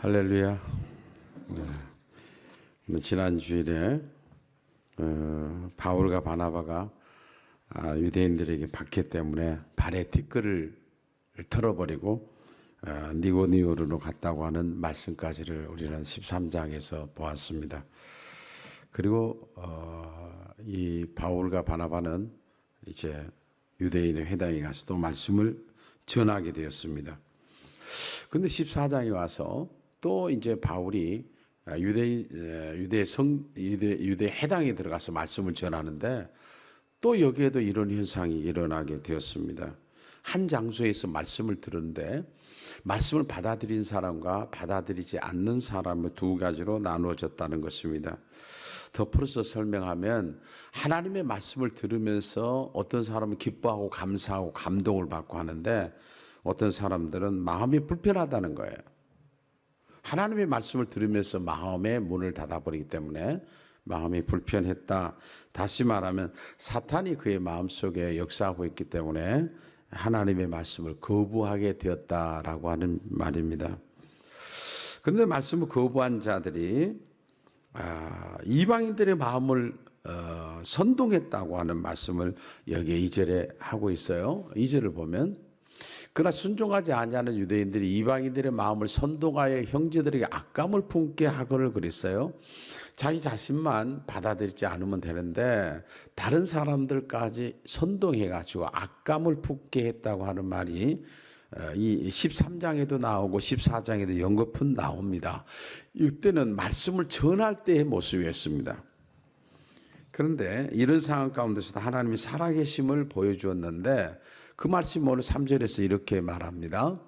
할렐루야. 지난 주일에 바울과 바나바가 유대인들에게 박해 때문에 발에 티끌을 털어버리고 니고니오르로 갔다고 하는 말씀까지를 우리는 13장에서 보았습니다. 그리고 이 바울과 바나바는 이제 유대인의 회당에 가서 또 말씀을 전하게 되었습니다. 근데 14장에 와서 또 이제 바울이 유대 해당에 들어가서 말씀을 전하는데 또 여기에도 이런 현상이 일어나게 되었습니다. 한 장소에서 말씀을 들었는데 말씀을 받아들인 사람과 받아들이지 않는 사람의 두 가지로 나누어졌다는 것입니다. 덧풀어서 설명하면 하나님의 말씀을 들으면서 어떤 사람은 기뻐하고 감사하고 감동을 받고 하는데 어떤 사람들은 마음이 불편하다는 거예요. 하나님의 말씀을 들으면서 마음의 문을 닫아버리기 때문에 마음이 불편했다. 다시 말하면 사탄이 그의 마음속에 역사하고 있기 때문에 하나님의 말씀을 거부하게 되었다라고 하는 말입니다. 그런데 말씀을 거부한 자들이 이방인들의 마음을 선동했다고 하는 말씀을 여기 2절에 하고 있어요. 2절을 보면 그러나 순종하지 아니하는 유대인들이 이방인들의 마음을 선동하여 형제들에게 악감을 품게 하거를 그랬어요. 자기 자신만 받아들이지 않으면 되는데 다른 사람들까지 선동해가지고 악감을 품게 했다고 하는 말이 이 13장에도 나오고 14장에도 연거푼 나옵니다. 이때는 말씀을 전할 때의 모습이었습니다. 그런데 이런 상황 가운데서도 하나님이 살아계심을 보여주었는데 그 말씀이 오늘 3절에서 이렇게 말합니다.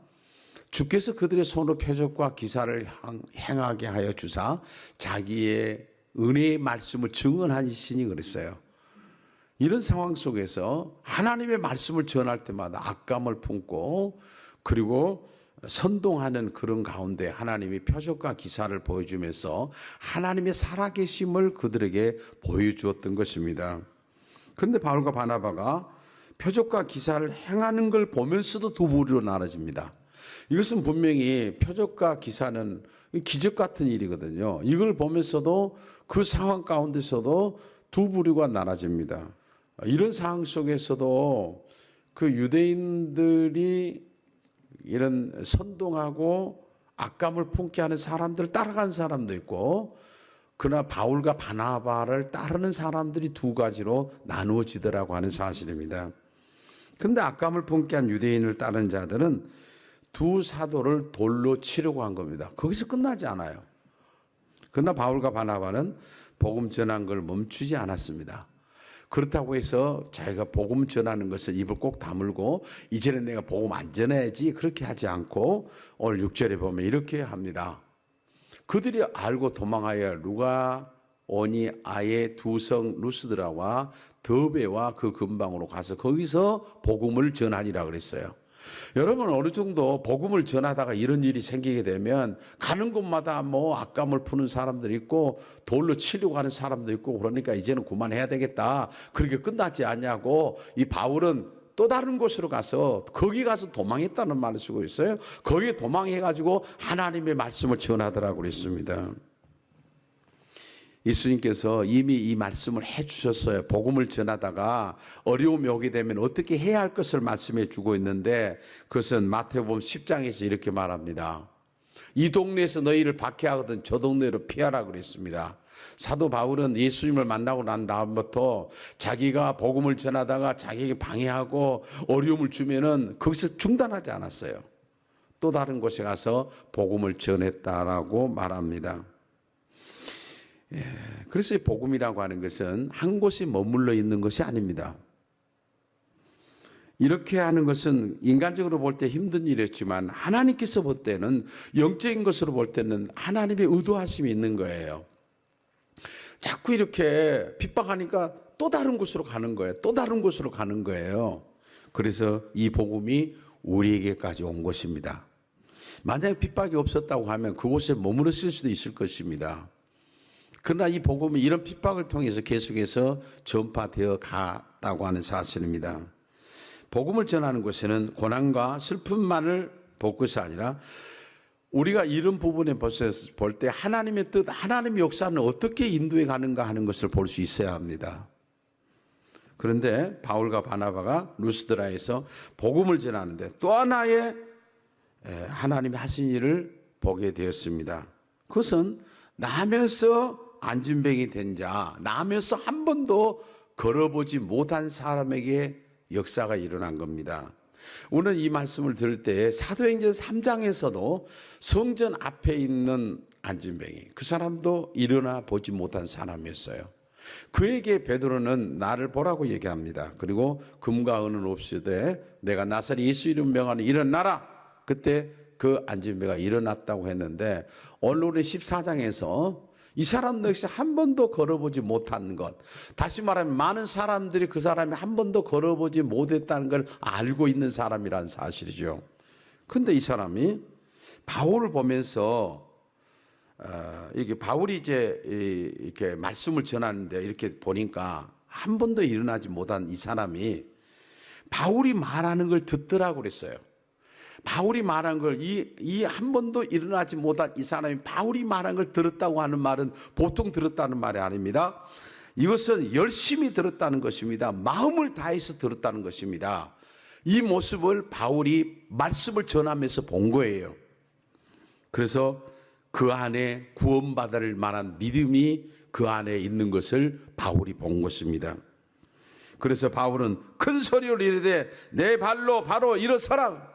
주께서 그들의 손으로 표적과 기사를 행하게 하여 주사 자기의 은혜의 말씀을 증언하시니 그랬어요. 이런 상황 속에서 하나님의 말씀을 전할 때마다 악감을 품고 그리고 선동하는 그런 가운데 하나님이 표적과 기사를 보여주면서 하나님의 살아계심을 그들에게 보여주었던 것입니다. 그런데 바울과 바나바가 표적과 기사를 행하는 걸 보면서도 두 부류로 나눠집니다. 이것은 분명히 표적과 기사는 기적 같은 일이거든요. 이걸 보면서도 그 상황 가운데서도 두 부류가 나눠집니다. 이런 상황 속에서도 그 유대인들이 이런 선동하고 악감을 품게 하는 사람들을 따라간 사람도 있고 그러나 바울과 바나바를 따르는 사람들이 두 가지로 나누어지더라고 하는 사실입니다. 그런데 악감을 품게 한 유대인을 따르는 자들은 두 사도를 돌로 치려고 한 겁니다. 거기서 끝나지 않아요. 그러나 바울과 바나바는 복음 전한 걸 멈추지 않았습니다. 그렇다고 해서 자기가 복음 전하는 것을 입을 꼭 다물고 이제는 내가 복음 안 전해야지 그렇게 하지 않고 오늘 6절에 보면 이렇게 합니다. 그들이 알고 도망하여 루가 오니 아의 두 성 루스드라와 더베와 그 근방으로 가서 거기서 복음을 전하니라 그랬어요. 여러분 어느 정도 복음을 전하다가 이런 일이 생기게 되면 가는 곳마다 뭐 악감을 푸는 사람들이 있고 돌로 치려고 하는 사람도 있고 그러니까 이제는 그만해야 되겠다. 그렇게 끝나지 않냐고 이 바울은 또 다른 곳으로 가서 거기 가서 도망했다는 말을 쓰고 있어요. 거기에 도망해가지고 하나님의 말씀을 전하더라고 그랬습니다. 예수님께서 이미 이 말씀을 해주셨어요. 복음을 전하다가 어려움이 오게 되면 어떻게 해야 할 것을 말씀해 주고 있는데 그것은 마태복음 10장에서 이렇게 말합니다. 이 동네에서 너희를 박해하거든 저 동네로 피하라 그랬습니다. 사도 바울은 예수님을 만나고 난 다음부터 자기가 복음을 전하다가 자기에게 방해하고 어려움을 주면은 거기서 중단하지 않았어요. 또 다른 곳에 가서 복음을 전했다라고 말합니다. 그래서 복음이라고 하는 것은 한 곳에 머물러 있는 것이 아닙니다. 이렇게 하는 것은 인간적으로 볼 때 힘든 일이었지만 하나님께서 볼 때는 영적인 것으로 볼 때는 하나님의 의도하심이 있는 거예요. 자꾸 이렇게 핍박하니까 또 다른 곳으로 가는 거예요. 또 다른 곳으로 가는 거예요. 그래서 이 복음이 우리에게까지 온 것입니다. 만약에 핍박이 없었다고 하면 그곳에 머무르실 수도 있을 것입니다. 그러나 이 복음이 이런 핍박을 통해서 계속해서 전파되어 갔다고 하는 사실입니다. 복음을 전하는 곳에는 고난과 슬픔만을 볼 것이 아니라 우리가 이런 부분에 벌써 볼 때 하나님의 뜻, 하나님의 역사는 어떻게 인도해 가는가 하는 것을 볼 수 있어야 합니다. 그런데 바울과 바나바가 루스드라에서 복음을 전하는데 또 하나의 하나님이 하신 일을 보게 되었습니다. 그것은 나면서 안진뱅이 된 자, 나면서 한 번도 걸어보지 못한 사람에게 역사가 일어난 겁니다. 오늘 이 말씀을 들을 때 사도행전 3장에서도 성전 앞에 있는 안진뱅이, 그 사람도 일어나 보지 못한 사람이었어요. 그에게 베드로는 나를 보라고 얘기합니다. 그리고 금과 은은 없으되 내가 나사렛 예수 이름 명하는 일어나라. 그때 그 안진뱅이가 일어났다고 했는데 오늘 우리 14장에서 이 사람도 역시 한 번도 걸어보지 못한 것, 다시 말하면 많은 사람들이 그 사람이 한 번도 걸어보지 못했다는 걸 알고 있는 사람이라는 사실이죠. 그런데 이 사람이 바울을 보면서 이게 바울이 이제 이렇게 말씀을 전하는데 이렇게 보니까 한 번도 일어나지 못한 이 사람이 바울이 말하는 걸 듣더라고 그랬어요. 바울이 말한 걸 이 한 번도 일어나지 못한 이 사람이 바울이 말한 걸 들었다고 하는 말은 보통 들었다는 말이 아닙니다. 이것은 열심히 들었다는 것입니다. 마음을 다해서 들었다는 것입니다. 이 모습을 바울이 말씀을 전하면서 본 거예요. 그래서 그 안에 구원받을 만한 믿음이 그 안에 있는 것을 바울이 본 것입니다. 그래서 바울은 큰 소리로 이르되 내 발로 바로 일어서라.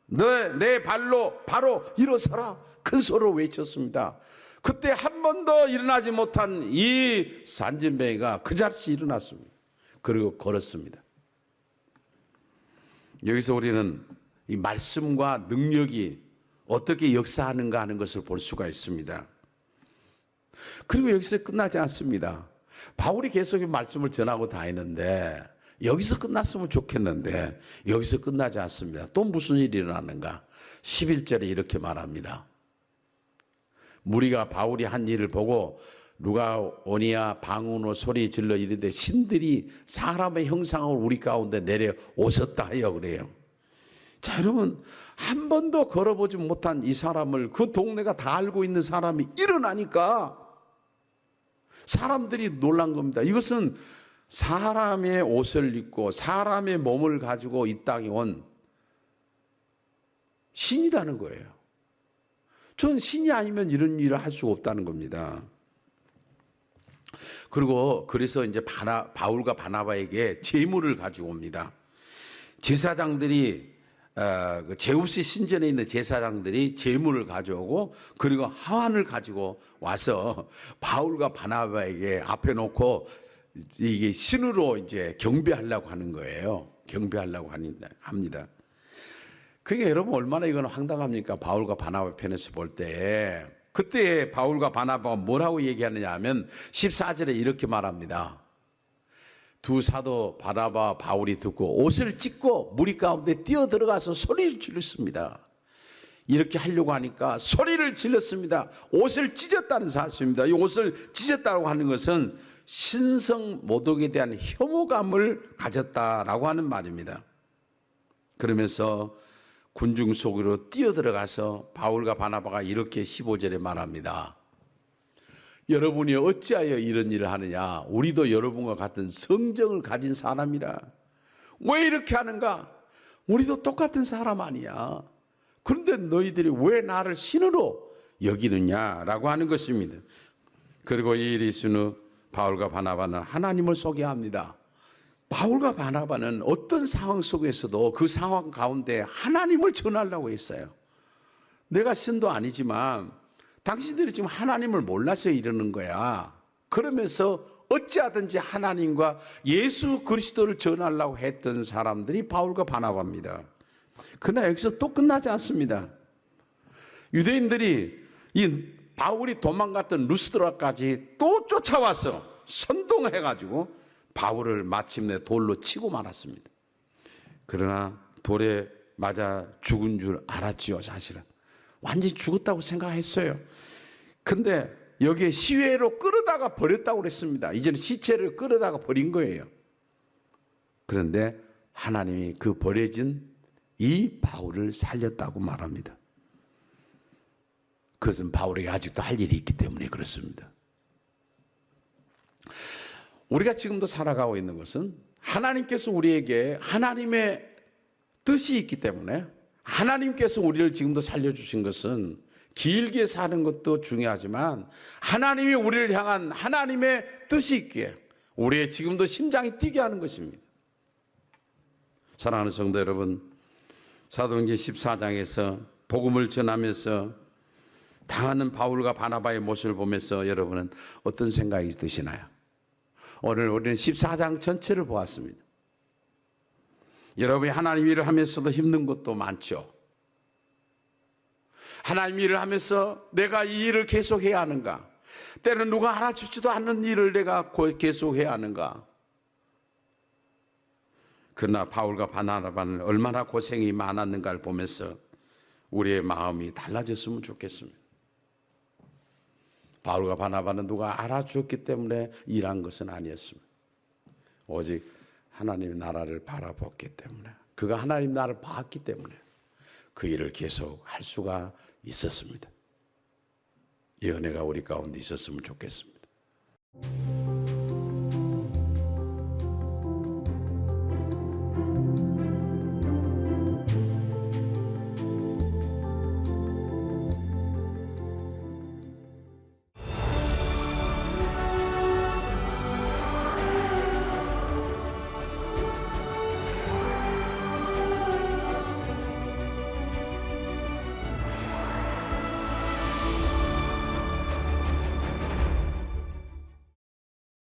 내 발로 바로 일어서라. 큰 소리로 외쳤습니다. 그때 한 번도 일어나지 못한 이 안진뱅이가 그 자리에 일어났습니다. 그리고 걸었습니다. 여기서 우리는 이 말씀과 능력이 어떻게 역사하는가 하는 것을 볼 수가 있습니다. 그리고 여기서 끝나지 않습니다. 바울이 계속 말씀을 전하고 다니는데 여기서 끝났으면 좋겠는데 여기서 끝나지 않습니다. 또 무슨 일이 일어나는가? 11절에 이렇게 말합니다. 무리가 바울이 한 일을 보고 누가 오니야 방언으로 소리 질러 이르되 신들이 사람의 형상을 우리 가운데 내려 오셨다 하여 그래요. 자, 여러분, 한 번도 걸어보지 못한 이 사람을 그 동네가 다 알고 있는 사람이 일어나니까 사람들이 놀란 겁니다. 이것은 사람의 옷을 입고 사람의 몸을 가지고 이 땅에 온 신이라는 거예요. 전 신이 아니면 이런 일을 할 수가 없다는 겁니다. 그리고 그래서 이제 바울과 바나바에게 제물을 가지고 옵니다. 제사장들이 제우스 신전에 있는 제사장들이 제물을 가져오고 그리고 하완을 가지고 와서 바울과 바나바에게 앞에 놓고 이게 신으로 이제 경배하려고 하는 거예요. 경배하려고 합니다. 그게 여러분 얼마나 이건 황당합니까? 바울과 바나바 편에서 볼 때. 그때 바울과 바나바가 뭐라고 얘기하느냐 하면 14절에 이렇게 말합니다. 두 사도 바나바 바울이 듣고 옷을 찢고 무리 가운데 뛰어들어가서 소리를 질렀습니다. 이렇게 하려고 하니까 소리를 질렀습니다. 옷을 찢었다는 사실입니다. 이 옷을 찢었다고 하는 것은 신성 모독에 대한 혐오감을 가졌다라고 하는 말입니다. 그러면서 군중 속으로 뛰어들어가서 바울과 바나바가 이렇게 15절에 말합니다. 여러분이 어찌하여 이런 일을 하느냐? 우리도 여러분과 같은 성정을 가진 사람이라. 왜 이렇게 하는가? 우리도 똑같은 사람 아니야. 그런데 너희들이 왜 나를 신으로 여기느냐라고 하는 것입니다. 그리고 이 일이 있은 후 바울과 바나바는 하나님을 소개합니다. 바울과 바나바는 어떤 상황 속에서도 그 상황 가운데 하나님을 전하려고 했어요. 내가 신도 아니지만 당신들이 지금 하나님을 몰라서 이러는 거야. 그러면서 어찌하든지 하나님과 예수 그리스도를 전하려고 했던 사람들이 바울과 바나바입니다. 그러나 여기서 또 끝나지 않습니다. 유대인들이 이 바울이 도망갔던 루스드라까지 또 쫓아와서 선동해가지고 바울을 마침내 돌로 치고 말았습니다. 그러나 돌에 맞아 죽은 줄 알았지요. 사실은 완전히 죽었다고 생각했어요. 근데 여기에 시외로 끌어다가 버렸다고 그랬습니다. 이제는 시체를 끌어다가 버린 거예요. 그런데 하나님이 그 버려진 이 바울을 살렸다고 말합니다. 그것은 바울에게 아직도 할 일이 있기 때문에 그렇습니다. 우리가 지금도 살아가고 있는 것은 하나님께서 우리에게 하나님의 뜻이 있기 때문에, 하나님께서 우리를 지금도 살려주신 것은 길게 사는 것도 중요하지만 하나님이 우리를 향한 하나님의 뜻이 있기에 우리의 지금도 심장이 뛰게 하는 것입니다. 사랑하는 성도 여러분, 사도행전 14장에서 복음을 전하면서 당하는 바울과 바나바의 모습을 보면서 여러분은 어떤 생각이 드시나요? 오늘 우리는 14장 전체를 보았습니다. 여러분이 하나님 일을 하면서도 힘든 것도 많죠. 하나님 일을 하면서 내가 이 일을 계속해야 하는가? 때로는 누가 알아주지도 않는 일을 내가 계속해야 하는가? 그러나 바울과 바나바는 얼마나 고생이 많았는가를 보면서 우리의 마음이 달라졌으면 좋겠습니다. 바울과 바나바는 누가 알아주었기 때문에 일한 것은 아니었습니다. 오직 하나님의 나라를 바라봤기 때문에, 그가 하나님 나라를 봤기 때문에 그 일을 계속 할 수가 있었습니다. 이 은혜가 우리 가운데 있었으면 좋겠습니다.